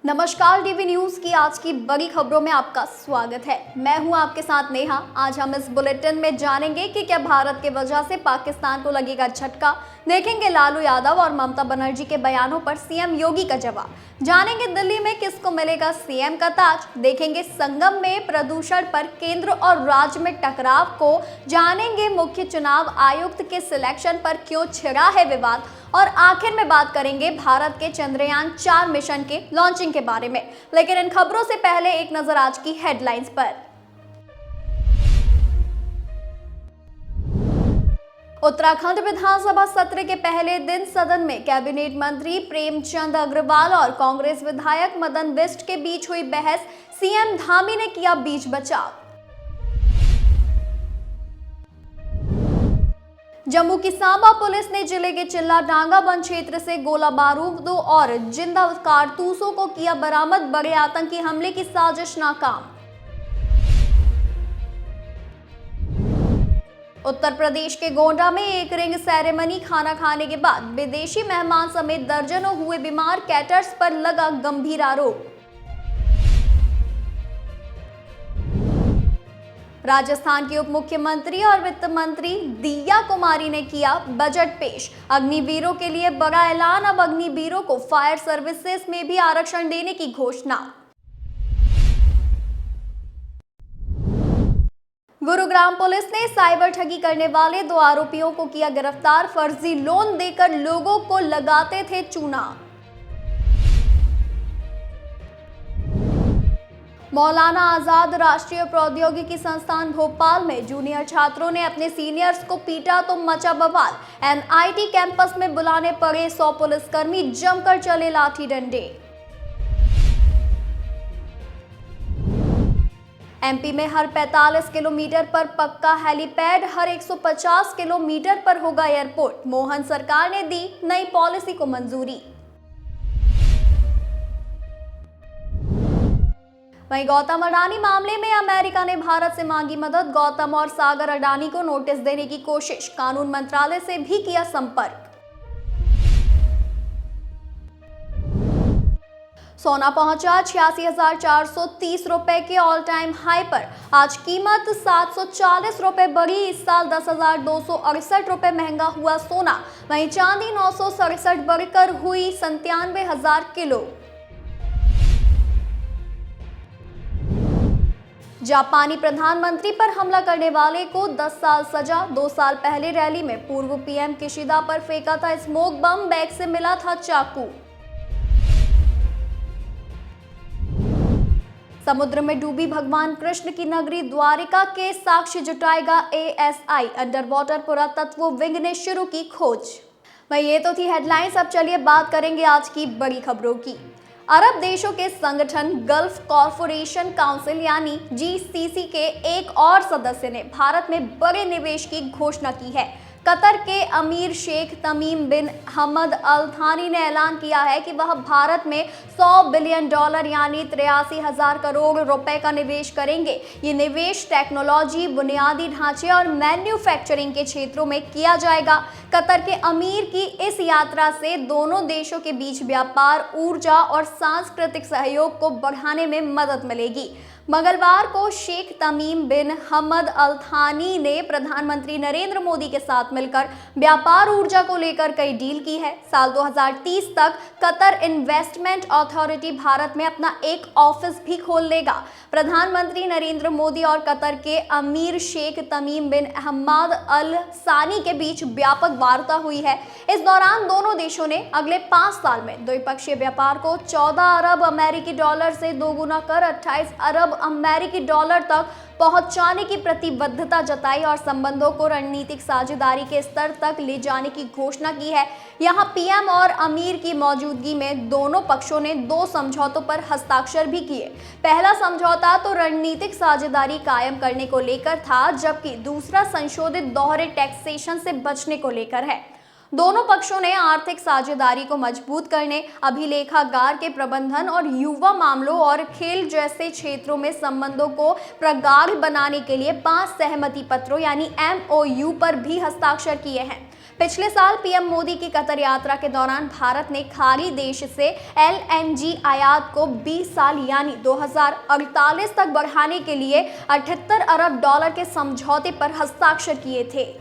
नमस्कार, DV news की आज की बड़ी खबरों में आपका स्वागत है। मैं हूं आपके साथ नेहा। आज हम इस बुलेटिन में जानेंगे कि क्या भारत की वजह से पाकिस्तान को लगेगा झटका। देखेंगे लालू यादव और ममता बनर्जी के बयानों पर सीएम योगी का जवाब। जानेंगे दिल्ली में किसको मिलेगा सीएम का ताज। देखेंगे संगम में प्रदूषण पर केंद्र और राज्य में टकराव को। जानेंगे मुख्य चुनाव आयुक्त के सिलेक्शन पर क्यों छिड़ा है विवाद। और आखिर में बात करेंगे भारत के चंद्रयान 4 मिशन के लॉन्चिंग के बारे में। लेकिन इन खबरों से पहले एक नजर आज की हेडलाइंस पर। उत्तराखंड विधानसभा सत्र के पहले दिन सदन में कैबिनेट मंत्री प्रेमचंद अग्रवाल और कांग्रेस विधायक मदन बिष्ट के बीच हुई बहस। सीएम धामी ने किया बीच बचाव। जम्मू की सांबा पुलिस ने जिले के चिल्ला डांगा वन क्षेत्र से गोला बारूदों और जिंदा कारतूसों को किया बरामद। बड़े आतंकी हमले की साजिश नाकाम। उत्तर प्रदेश के गोंडा में एक रिंग सेरेमनी खाना खाने के बाद विदेशी मेहमान समेत दर्जनों हुए बीमार। कैटर्स पर लगा गंभीर आरोप। राजस्थान की उप मुख्यमंत्री और वित्त मंत्री दिव्या कुमारी ने किया बजट पेश। अग्निवीरों के लिए बड़ा ऐलान। अब अग्निवीरों को फायर सर्विसेज में भी आरक्षण देने की घोषणा। गुरुग्राम पुलिस ने साइबर ठगी करने वाले 2 आरोपियों को किया गिरफ्तार। फर्जी लोन देकर लोगों को लगाते थे चूना। मौलाना आजाद राष्ट्रीय प्रौद्योगिकी संस्थान भोपाल में जूनियर छात्रों ने अपने सीनियर्स को पीटा तो मचा बवाल। एनआईटी कैंपस में बुलाने पड़े 100 पुलिसकर्मी। जमकर चले लाठी डंडे। एमपी में हर 45 किलोमीटर पर पक्का हेलीपैड, हर 150 किलोमीटर पर होगा एयरपोर्ट। मोहन सरकार ने दी नई पॉलिसी को मंजूरी। वहीं गौतम अडानी मामले में अमेरिका ने भारत से मांगी मदद। गौतम और सागर अडानी को नोटिस देने की कोशिश। कानून मंत्रालय से भी किया संपर्क। सोना पहुंचा 86,430 रुपए के ऑल टाइम हाई पर। आज कीमत 740 रुपए बढ़ी। इस साल 10,268 रुपए महंगा हुआ सोना। वहीं चांदी 967 बढ़कर हुई 97,000 किलो। जापानी प्रधानमंत्री पर हमला करने वाले को 10 साल सजा। 2 साल पहले रैली में पूर्व पीएम किशिदा पर फेंका था स्मोक बम। बैग से मिला था चाकू। समुद्र में डूबी भगवान कृष्ण की नगरी द्वारिका के साक्ष्य जुटाएगा एएसआई। अंडर वाटर पुरातत्व विंग ने शुरू की खोज। वही ये तो थी हेडलाइंस। अब चलिए बात करेंगे आज की बड़ी खबरों की। अरब देशों के संगठन गल्फ कॉरपोरेशन काउंसिल यानी जीसीसी के एक और सदस्य ने भारत में बड़े निवेश की घोषणा की है। कतर के अमीर शेख तमीम बिन हमद अल थानी ने ऐलान किया है कि वह भारत में $100 बिलियन यानी 83,000 करोड़ रुपए का निवेश करेंगे। ये निवेश टेक्नोलॉजी, बुनियादी ढांचे और मैन्युफैक्चरिंग के क्षेत्रों में किया जाएगा। कतर के अमीर की इस यात्रा से दोनों देशों के बीच व्यापार, ऊर्जा और सांस्कृतिक सहयोग को बढ़ाने में मदद मिलेगी। मंगलवार को शेख तमीम बिन हमद अल थानी ने प्रधानमंत्री नरेंद्र मोदी के साथ मिलकर व्यापार, ऊर्जा को लेकर कई डील की है। साल 2030 तक कतर इन्वेस्टमेंट अथॉरिटी भारत में अपना एक ऑफिस भी खोल लेगा। प्रधानमंत्री नरेंद्र मोदी और कतर के अमीर शेख तमीम बिन हमद अल सानी के बीच व्यापक वार्ता हुई है। इस दौरान दोनों देशों ने अगले 5 साल में द्विपक्षीय व्यापार को 14 अरब अमेरिकी डॉलर से दोगुना कर 28 अरब अमेरिकी डॉलर तक पहुंचाने की प्रतिबद्धता जताई और संबंधों को रणनीतिक साझेदारी के स्तर तक ले जाने की घोषणा की है। यहां पीएम और अमीर की मौजूदगी में दोनों पक्षों ने 2 समझौतों पर हस्ताक्षर भी किए। पहला समझौता तो रणनीतिक साझेदारी कायम करने को लेकर था, जबकि दूसरा संशोधित दोहरे टैक्सेशन से बचने को लेकर है। दोनों पक्षों ने आर्थिक साझेदारी को मजबूत करने, अभिलेखागार के प्रबंधन और युवा मामलों और खेल जैसे क्षेत्रों में संबंधों को प्रगाढ़ बनाने के लिए 5 सहमति पत्रों यानी MOU पर भी हस्ताक्षर किए हैं। पिछले साल पीएम मोदी की कतर यात्रा के दौरान भारत ने खाड़ी देश से एलएनजी आयात को 20 साल यानी 2048 तक बढ़ाने के लिए 78 अरब डॉलर के समझौते पर हस्ताक्षर किए थे।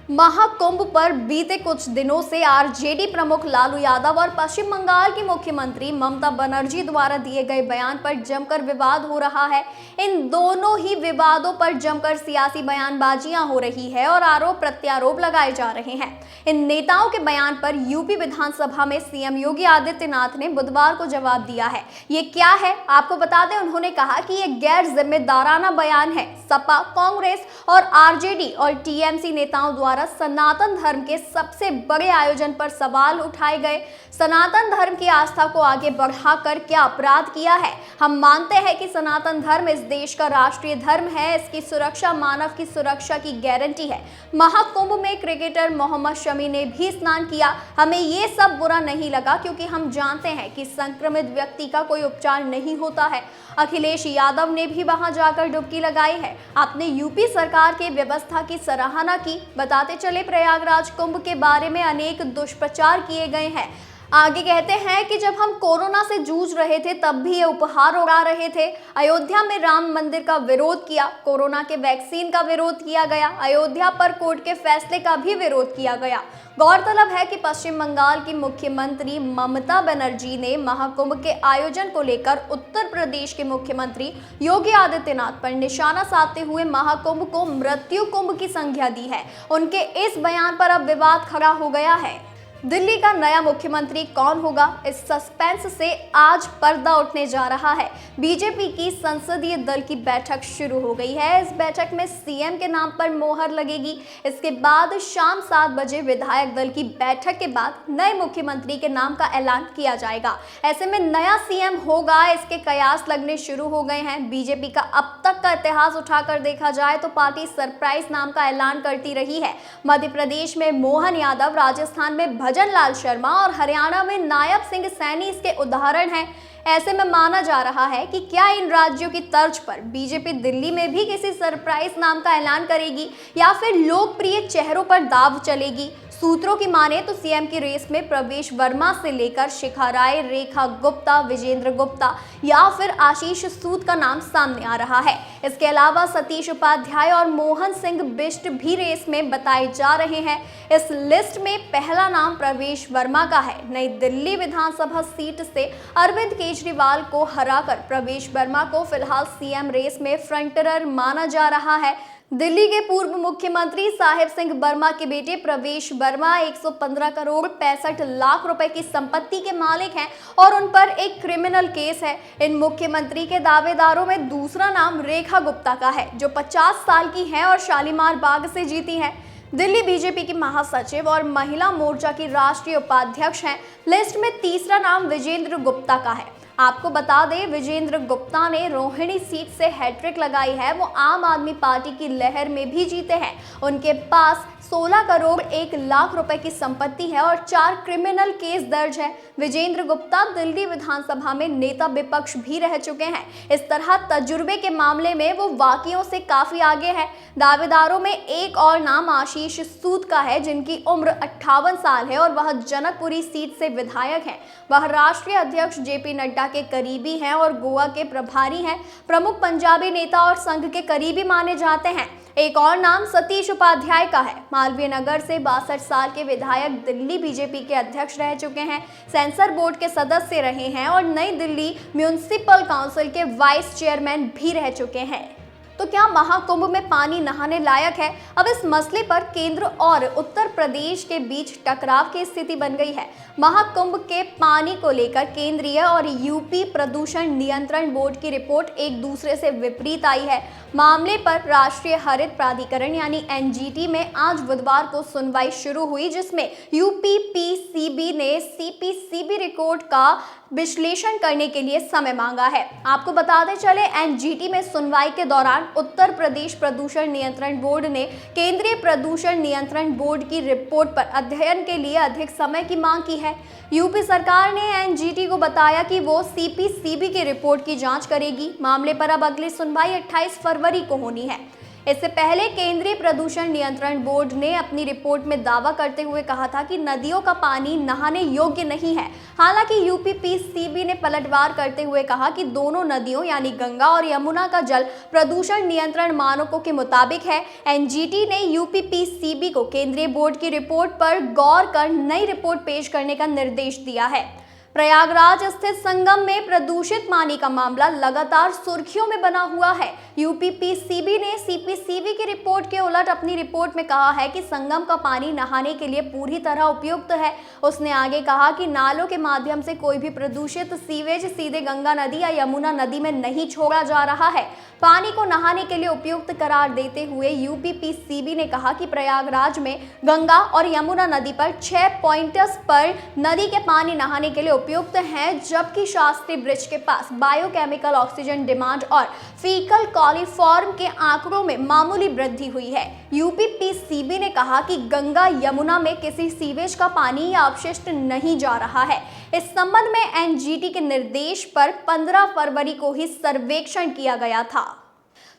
महाकुंभ पर बीते कुछ दिनों से आरजेडी प्रमुख लालू यादव और पश्चिम बंगाल की मुख्यमंत्री ममता बनर्जी द्वारा दिए गए बयान पर जमकर विवाद हो रहा है। इन दोनों ही विवादों पर जमकर सियासी बयानबाजियां हो रही है और आरोप प्रत्यारोप लगाए जा रहे हैं। इन नेताओं के बयान पर यूपी विधानसभा में सीएम योगी आदित्यनाथ ने बुधवार को जवाब दिया है। ये क्या है आपको बता दें, उन्होंने कहा कि ये गैर जिम्मेदाराना बयान है। सपा, कांग्रेस और आरजेडी और टीएमसी नेताओं द्वारा सनातन धर्म के सबसे बड़े आयोजन पर सवाल उठाए गए। सनातन धर्म की आस्था को आगे बढ़ाकर क्या अपराध किया है? हम मानते हैं कि सनातन धर्म इस देश का राष्ट्रीय धर्म है। इसकी सुरक्षा मानव की सुरक्षा की गारंटी है। महाकुंभ में क्रिकेटर मोहम्मद शमी ने भी स्नान किया। हमें ये सब बुरा नहीं लगा क्योंकि हम जानते हैं कि संक्रमित व्यक्ति का कोई उपचार नहीं होता है। अखिलेश यादव ने भी वहां जाकर डुबकी लगाई है। आपने यूपी सरकार की व्यवस्था की सराहना की। बताते चले प्रयागराज कुंभ के बारे में अनेक दुष्प्रचार किए गए हैं। आगे कहते हैं कि जब हम कोरोना से जूझ रहे थे तब भी ये उपहार उड़ा रहे थे। अयोध्या में राम मंदिर का विरोध किया, कोरोना के वैक्सीन का विरोध किया गया, अयोध्या पर कोर्ट के फैसले का भी विरोध किया गया। गौरतलब है कि पश्चिम बंगाल की मुख्यमंत्री ममता बनर्जी ने महाकुंभ के आयोजन को लेकर उत्तर प्रदेश के मुख्यमंत्री योगी आदित्यनाथ पर निशाना साधते हुए महाकुंभ को मृत्यु कुंभ की संज्ञा दी है। उनके इस बयान पर अब विवाद खड़ा हो गया है। दिल्ली का नया मुख्यमंत्री कौन होगा, इस सस्पेंस से आज पर्दा उठने जा रहा है। बीजेपी की संसदीय दल की बैठक शुरू हो गई है। इस बैठक में सीएम के नाम पर मोहर लगेगी। इसके बाद शाम 7 बजे विधायक दल की बैठक के बाद नए मुख्यमंत्री के नाम का ऐलान किया जाएगा। ऐसे में नया सीएम होगा, इसके कयास लगने शुरू हो गए हैं। बीजेपी का अब तक का इतिहास उठाकर देखा जाए तो पार्टी सरप्राइज नाम का ऐलान करती रही है। मध्य प्रदेश में मोहन यादव, राजस्थान में भजन लाल शर्मा और हरियाणा में नायब सिंह सैनी इसके उदाहरण हैं। ऐसे में माना जा रहा है कि क्या इन राज्यों की तर्ज पर बीजेपी दिल्ली में भी किसी सरप्राइज नाम का ऐलान करेगी या फिर लोकप्रिय चेहरों पर दाव चलेगी। सूत्रों की माने तो सीएम की रेस में प्रवेश वर्मा से लेकर शिखा राय, रेखा गुप्ता, विजेंद्र गुप्ता या फिर आशीष सूद का नाम सामने आ रहा है। इसके अलावा सतीश उपाध्याय और मोहन सिंह बिष्ट भी रेस में बताए जा रहे हैं। इस लिस्ट में पहला नाम प्रवेश वर्मा का है। नई दिल्ली विधानसभा सीट से अरविंद केजरीवाल को हराकर प्रवेश वर्मा को फिलहाल सीएम रेस में फ्रंटरर माना जा रहा है। दिल्ली के पूर्व मुख्यमंत्री साहिब सिंह वर्मा के बेटे प्रवेश वर्मा 115 करोड़ 65 लाख रुपए की संपत्ति के मालिक हैं और उन पर एक क्रिमिनल केस है। इन मुख्यमंत्री के दावेदारों में दूसरा नाम रेखा गुप्ता का है, जो 50 साल की हैं और शालीमार बाग से जीती हैं। दिल्ली बीजेपी की महासचिव और महिला मोर्चा की राष्ट्रीय उपाध्यक्ष हैं। लिस्ट में तीसरा नाम विजेंद्र गुप्ता का है। आपको बता दें, विजेंद्र गुप्ता ने रोहिणी सीट से हैट्रिक लगाई है। वो आम आदमी पार्टी की लहर में भी जीते हैं। उनके पास 16 करोड़ 1 लाख रुपए की संपत्ति है और 4 क्रिमिनल केस दर्ज है। विजेंद्र गुप्ता दिल्ली विधानसभा में नेता विपक्ष भी रह चुके हैं। इस तरह तजुर्बे के मामले में वो बाकियों से काफी आगे है। दावेदारों में एक और नाम आशीष सूद का है, जिनकी उम्र 58 साल है और वह जनकपुरी सीट से विधायक हैं। वह राष्ट्रीय अध्यक्ष जेपी नड्डा के करीबी हैं और गोवा के प्रभारी हैं। प्रमुख पंजाबी नेता और संघ के करीबी माने जाते हैं। एक और नाम सतीश उपाध्याय का है। मालवीय नगर से 62 साल के विधायक दिल्ली बीजेपी के अध्यक्ष रह चुके हैं, सेंसर बोर्ड के सदस्य रहे हैं और नई दिल्ली म्यूनिसिपल काउंसिल के वाइस चेयरमैन भी रह चुके हैं। तो क्या महाकुंभ में पानी नहाने लायक है? अब इस मसले पर केंद्र और उत्तर प्रदेश के बीच टकराव की स्थिति बन गई है। महाकुंभ के पानी को लेकर केंद्रीय और यूपी प्रदूषण नियंत्रण बोर्ड की रिपोर्ट एक दूसरे से विपरीत आई है। मामले पर राष्ट्रीय हरित प्राधिकरण यानी एनजीटी में आज बुधवार को सुनवाई शुरू हुई, जिसमें यूपीपीसीबी ने सीपीसीबी रिपोर्ट का विश्लेषण करने के लिए समय मांगा है। आपको बताते चले, एनजीटी में सुनवाई के दौरान उत्तर प्रदेश प्रदूषण नियंत्रण बोर्ड ने केंद्रीय प्रदूषण नियंत्रण बोर्ड की रिपोर्ट पर अध्ययन के लिए अधिक समय की मांग की है। यूपी सरकार ने एनजीटी को बताया कि वो सीपीसीबी की रिपोर्ट की जांच करेगी। मामले पर अब अगली सुनवाई 28 फरवरी को होनी है। इससे पहले केंद्रीय प्रदूषण नियंत्रण बोर्ड ने अपनी रिपोर्ट में दावा करते हुए कहा था कि नदियों का पानी नहाने योग्य नहीं है। हालांकि यूपीपीसीबी ने पलटवार करते हुए कहा कि दोनों नदियों यानी गंगा और यमुना का जल प्रदूषण नियंत्रण मानकों के मुताबिक है। एनजीटी ने यूपीपीसीबी को केंद्रीय बोर्ड की रिपोर्ट पर गौर कर नई रिपोर्ट पेश करने का निर्देश दिया है। प्रयागराज स्थित संगम में प्रदूषित पानी का मामला लगातार सुर्खियों में बना हुआ है। यूपीपीसीबी ने सीपीसीबी की रिपोर्ट के उलट अपनी रिपोर्ट में कहा है कि संगम का पानी नहाने के लिए पूरी तरह उपयुक्त है। उसने आगे कहा कि नालों के माध्यम से कोई भी प्रदूषित सीवेज सीधे गंगा नदी या यमुना नदी में नहीं छोड़ा जा रहा है। पानी को नहाने के लिए उपयुक्त करार देते हुए यूपीपीसीबी ने कहा कि प्रयागराज में गंगा और यमुना नदी पर 6 पॉइंट्स पर नदी के पानी नहाने के लिए उपयुक्त हैं, जबकि शास्त्री ब्रिज के पास बायोकेमिकल ऑक्सीजन डिमांड और फीकल कॉलीफॉर्म के आंकड़ों में मामूली वृद्धि हुई है। यूपीपीसीबी ने कहा कि गंगा यमुना में किसी सीवेज का पानी या अपशिष्ट नहीं जा रहा है। इस संबंध में एनजीटी के निर्देश पर 15 फरवरी को ही सर्वेक्षण किया गया था।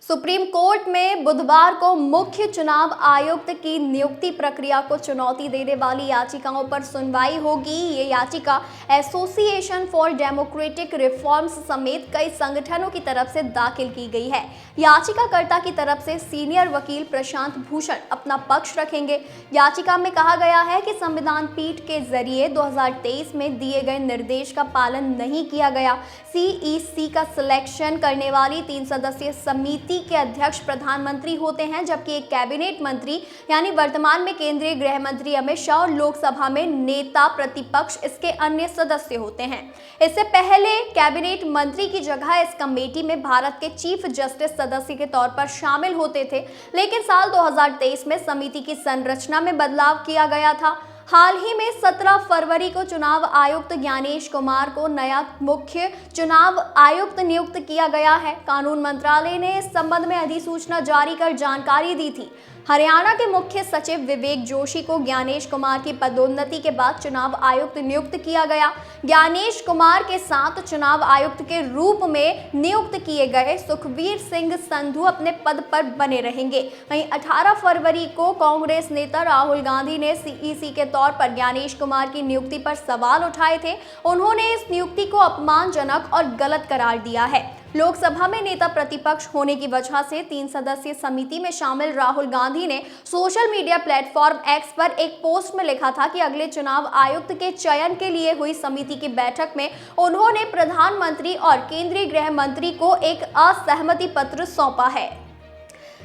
सुप्रीम कोर्ट में बुधवार को मुख्य चुनाव आयुक्त की नियुक्ति प्रक्रिया को चुनौती देने वाली याचिकाओं पर सुनवाई होगी। ये याचिका एसोसिएशन फॉर डेमोक्रेटिक रिफॉर्म्स समेत कई संगठनों की तरफ से दाखिल की गई है। याचिकाकर्ता की तरफ से सीनियर वकील प्रशांत भूषण अपना पक्ष रखेंगे। याचिका में कहा गया है कि संविधान पीठ के जरिए 2023 में दिए गए निर्देश का पालन नहीं किया गया। सीईसी का सिलेक्शन करने वाली 3 सदस्यीय समिति के अध्यक्ष प्रधानमंत्री होते हैं, जबकि एक कैबिनेट मंत्री यानी वर्तमान में केंद्रीय गृह मंत्री अमित शाह और लोकसभा में नेता प्रतिपक्ष इसके अन्य सदस्य होते हैं। इससे पहले कैबिनेट मंत्री की जगह इस कमेटी में भारत के चीफ जस्टिस सदस्य के तौर पर शामिल होते थे, लेकिन साल 2023 में समिति की संरचना में बदलाव किया गया था। हाल ही में 17 फरवरी को चुनाव आयुक्त ज्ञानेश कुमार को नया मुख्य चुनाव आयुक्त नियुक्त किया गया है। कानून मंत्रालय ने इस संबंध में अधिसूचना जारी कर जानकारी दी थी। हरियाणा के मुख्य सचिव विवेक जोशी को ज्ञानेश कुमार की पदोन्नति के बाद चुनाव आयुक्त नियुक्त किया गया। ज्ञानेश कुमार के साथ चुनाव आयुक्त के रूप में नियुक्त किए गए सुखबीर सिंह संधू अपने पद पर बने रहेंगे। वहीं 18 फरवरी को कांग्रेस नेता राहुल गांधी ने सीईसी के तौर पर ज्ञानेश कुमार की नियुक्ति पर सवाल उठाए थे। उन्होंने इस नियुक्ति को अपमानजनक और गलत करार दिया है। लोकसभा में नेता प्रतिपक्ष होने की वजह से 3 सदस्यीय समिति में शामिल राहुल गांधी ने सोशल मीडिया प्लेटफॉर्म एक्स पर एक पोस्ट में लिखा था कि अगले चुनाव आयुक्त के चयन के लिए हुई समिति की बैठक में उन्होंने प्रधानमंत्री और केंद्रीय गृह मंत्री को एक असहमति पत्र सौंपा है।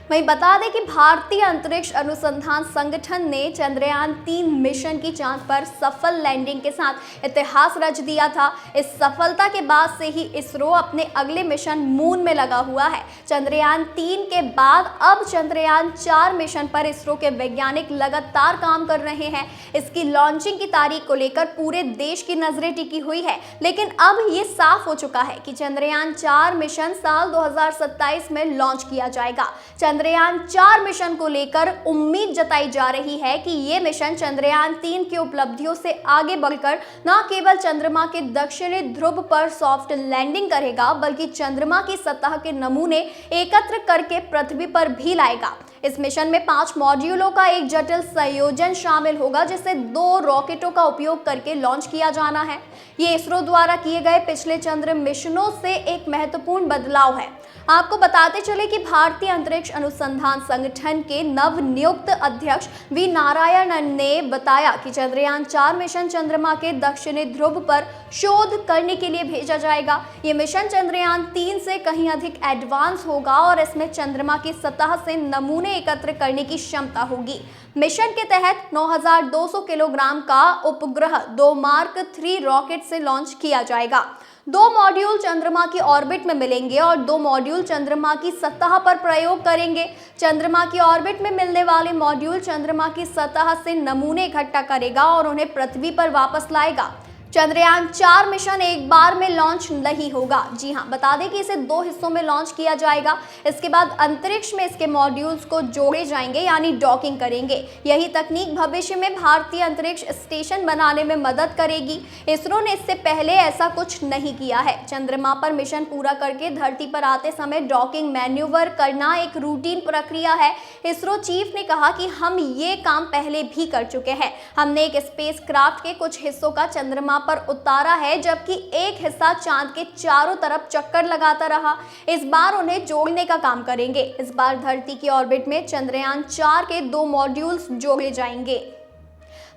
वहीं बता दें कि भारतीय अंतरिक्ष अनुसंधान संगठन ने चंद्रयान 3 मिशन की चांद पर सफल लैंडिंग के साथ इतिहास रच दिया था। इस सफलता के बाद से ही इसरो अपने अगले मिशन मून में लगा हुआ है। चंद्रयान 3 के बाद अब चंद्रयान 4 मिशन पर इसरो के वैज्ञानिक लगातार काम कर रहे हैं। इसकी लॉन्चिंग की तारीख को लेकर पूरे देश की नजरें टिकी हुई है, लेकिन अब ये साफ हो चुका है कि चंद्रयान 4 मिशन साल 2027 में लॉन्च किया जाएगा। चंद्रयान 4 मिशन को लेकर उम्मीद जताई जा रही है कि ये मिशन चंद्रयान 3 की उपलब्धियों से आगे बढ़कर न केवल चंद्रमा के दक्षिणी ध्रुव पर सॉफ्ट लैंडिंग करेगा, बल्कि चंद्रमा की सतह के नमूने एकत्र करके पृथ्वी पर भी लाएगा। इस मिशन में 5 मॉड्यूलों का एक जटिल संयोजन शामिल होगा, जिसे 2 रॉकेटों का उपयोग करके लॉन्च किया जाना है। ये इसरो द्वारा किए गए पिछले चंद्र मिशनों से एक महत्वपूर्ण बदलाव है। आपको बताते चले कि भारतीय अंतरिक्ष अनुसंधान संगठन के नवनियुक्त अध्यक्ष वी नारायणन ने बताया कि चंद्रयान 4 मिशन चंद्रमा के दक्षिणी ध्रुव पर शोध करने के लिए भेजा जाएगा। ये मिशन चंद्रयान 3 से कहीं अधिक एडवांस होगा और इसमें चंद्रमा की सतह से नमूने एकत्र करने की क्षमता होगी। मिशन के तहत 9200 किलोग्राम का उपग्रह 2 मार्क 3 रॉकेट से लॉन्च किया जाएगा। 2 मॉड्यूल चंद्रमा की ऑर्बिट में मिलेंगे और 2 मॉड्यूल चंद्रमा की सतह पर प्रयोग करेंगे। चंद्रमा की ऑर्बिट में मिलने वाले मॉड्यूल चंद्रमा की सतह से नमूने इकट्ठा करेगा और उन्हें पृथ्वी पर वापस लाएगा। चंद्रयान 4 मिशन एक बार में लॉन्च नहीं होगा। जी हां, बता दें कि इसे 2 हिस्सों में लॉन्च किया जाएगा। इसके बाद अंतरिक्ष में इसके मॉड्यूल्स को जोड़े जाएंगे, यानी डॉकिंग करेंगे। यही तकनीक भविष्य में भारतीय अंतरिक्ष स्टेशन बनाने में मदद करेगी। इसरो ने इससे पहले ऐसा कुछ नहीं किया है। चंद्रमा पर मिशन पूरा करके धरती पर आते समय डॉकिंग मैन्यूवर करना एक रूटीन प्रक्रिया है। इसरो चीफ ने कहा कि हम ये काम पहले भी कर चुके हैं। हमने एक स्पेस क्राफ्ट के कुछ हिस्सों का चंद्रमा पर उतारा है, जबकि एक हिस्सा चांद के चारों तरफ चक्कर लगाता रहा। इस बार उन्हें जोड़ने का काम करेंगे। इस बार धरती की ऑर्बिट में चंद्रयान 4 के 2 मॉड्यूल्स जोड़े जाएंगे।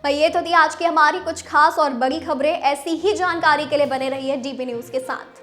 भाई ये तो थी आज की हमारी कुछ खास और बड़ी खबरें। ऐसी ही जानकारी के लिए बने रहिए डीपी न्यूज के साथ।